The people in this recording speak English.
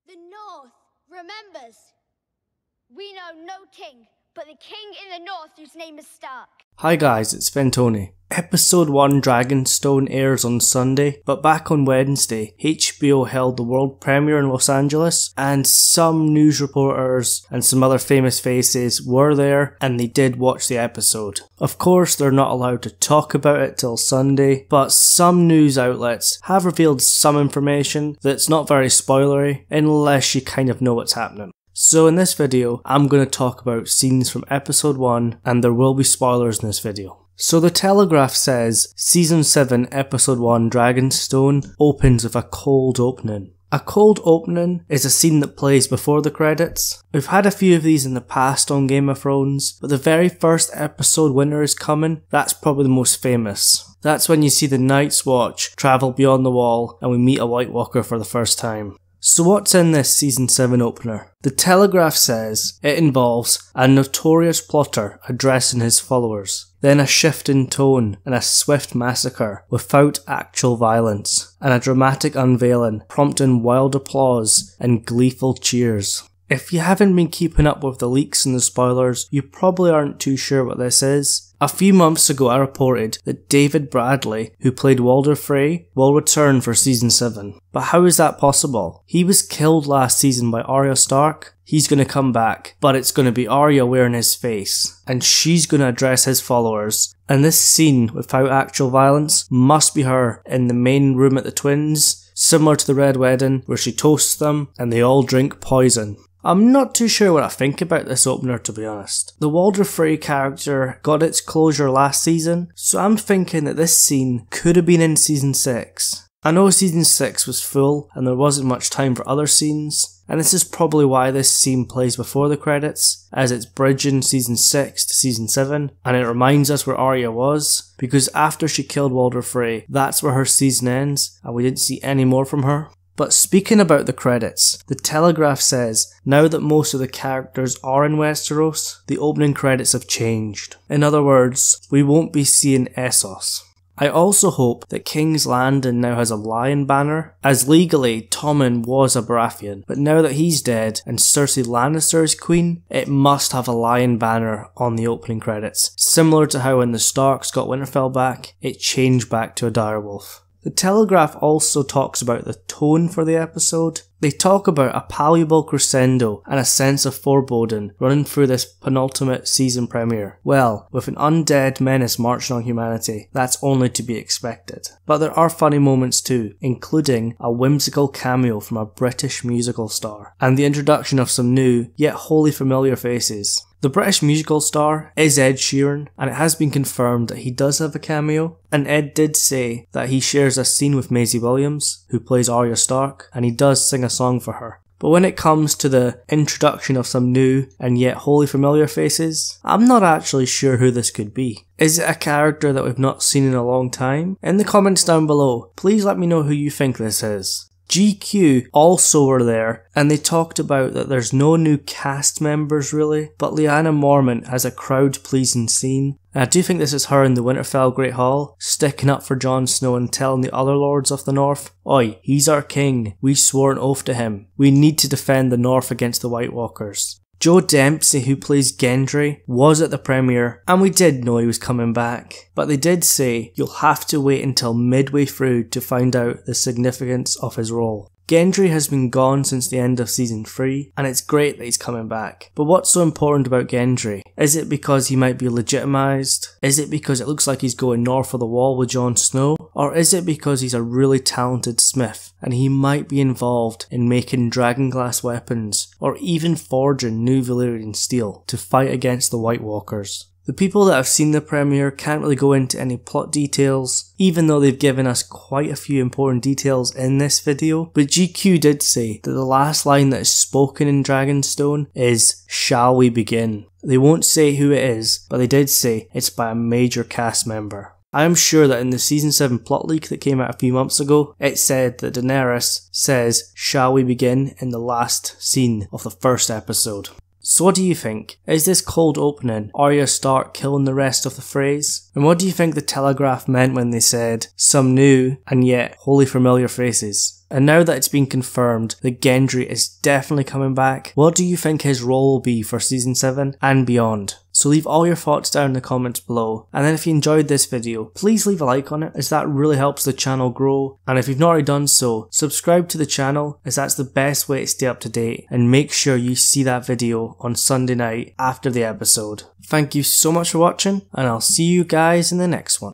The North remembers. We know no king, but the king in the North whose name is Stark. Hi guys, it's Fentony. Episode 1 Dragonstone airs on Sunday, but back on Wednesday, HBO held the world premiere in Los Angeles, and some news reporters and some other famous faces were there, and they did watch the episode. Of course, they're not allowed to talk about it till Sunday, but some news outlets have revealed some information that's not very spoilery, unless you kind of know what's happening. So in this video, I'm going to talk about scenes from episode 1, and there will be spoilers in this video. So the Telegraph says, Season 7 Episode 1 Dragonstone opens with a cold opening. A cold opening is a scene that plays before the credits. We've had a few of these in the past on Game of Thrones, but the very first episode Winter is Coming, that's probably the most famous. That's when you see the Night's Watch travel beyond the wall and we meet a White Walker for the first time. So what's in this Season 7 opener? The Telegraph says it involves a notorious plotter addressing his followers, then a shift in tone and a swift massacre without actual violence, and a dramatic unveiling prompting wild applause and gleeful cheers. If you haven't been keeping up with the leaks and the spoilers, you probably aren't too sure what this is. A few months ago I reported that David Bradley, who played Walder Frey, will return for Season 7. But how is that possible? He was killed last season by Arya Stark. He's going to come back, but it's going to be Arya wearing his face, and she's going to address his followers. And this scene, without actual violence, must be her in the main room at the Twins, similar to the Red Wedding, where she toasts them and they all drink poison. I'm not too sure what I think about this opener, to be honest. The Walder Frey character got its closure last season, so I'm thinking that this scene could have been in Season 6. I know Season 6 was full and there wasn't much time for other scenes, and this is probably why this scene plays before the credits, as it's bridging Season 6 to Season 7, and it reminds us where Arya was, because after she killed Walder Frey, that's where her season ends, and we didn't see any more from her. But speaking about the credits, the Telegraph says, now that most of the characters are in Westeros, the opening credits have changed. In other words, we won't be seeing Essos. I also hope that King's Landing now has a lion banner, as legally Tommen was a Baratheon, but now that he's dead and Cersei Lannister is queen, it must have a lion banner on the opening credits, similar to how when the Starks got Winterfell back, it changed back to a direwolf. The Telegraph also talks about the tone for the episode. They talk about a palpable crescendo and a sense of foreboding running through this penultimate season premiere. Well, with an undead menace marching on humanity, that's only to be expected. But there are funny moments too, including a whimsical cameo from a British musical star, and the introduction of some new, yet wholly familiar faces. The British musical star is Ed Sheeran, and it has been confirmed that he does have a cameo, and Ed did say that he shares a scene with Maisie Williams, who plays Arya Stark, and he does sing a song for her. But when it comes to the introduction of some new and yet wholly familiar faces, I'm not actually sure who this could be. Is it a character that we've not seen in a long time? In the comments down below, please let me know who you think this is. GQ also were there, and they talked about that there's no new cast members really, but Lyanna Mormont has a crowd-pleasing scene. And I do think this is her in the Winterfell Great Hall, sticking up for Jon Snow and telling the other lords of the North, "Oi, he's our king, we swore an oath to him, we need to defend the North against the White Walkers." Joe Dempsey, who plays Gendry, was at the premiere, and we did know he was coming back. But they did say you'll have to wait until midway through to find out the significance of his role. Gendry has been gone since the end of Season 3, and it's great that he's coming back. But what's so important about Gendry? Is it because he might be legitimised? Is it because it looks like he's going north of the wall with Jon Snow? Or is it because he's a really talented smith, and he might be involved in making dragonglass weapons, or even forging new Valyrian steel to fight against the White Walkers? The people that have seen the premiere can't really go into any plot details, even though they've given us quite a few important details in this video, but GQ did say that the last line that is spoken in Dragonstone is, "Shall we begin?" They won't say who it is, but they did say it's by a major cast member. I am sure that in the Season 7 plot leak that came out a few months ago, it said that Daenerys says, "Shall we begin?" in the last scene of the first episode. So what do you think? Is this cold opening Arya Stark killing the rest of the Freys? And what do you think the Telegraph meant when they said some new and yet wholly familiar faces? And now that it's been confirmed that Gendry is definitely coming back, what do you think his role will be for season 7 and beyond? So leave all your thoughts down in the comments below, and then if you enjoyed this video, please leave a like on it as that really helps the channel grow, and if you've not already done so, subscribe to the channel as that's the best way to stay up to date, and make sure you see that video on Sunday night after the episode. Thank you so much for watching, and I'll see you guys in the next one.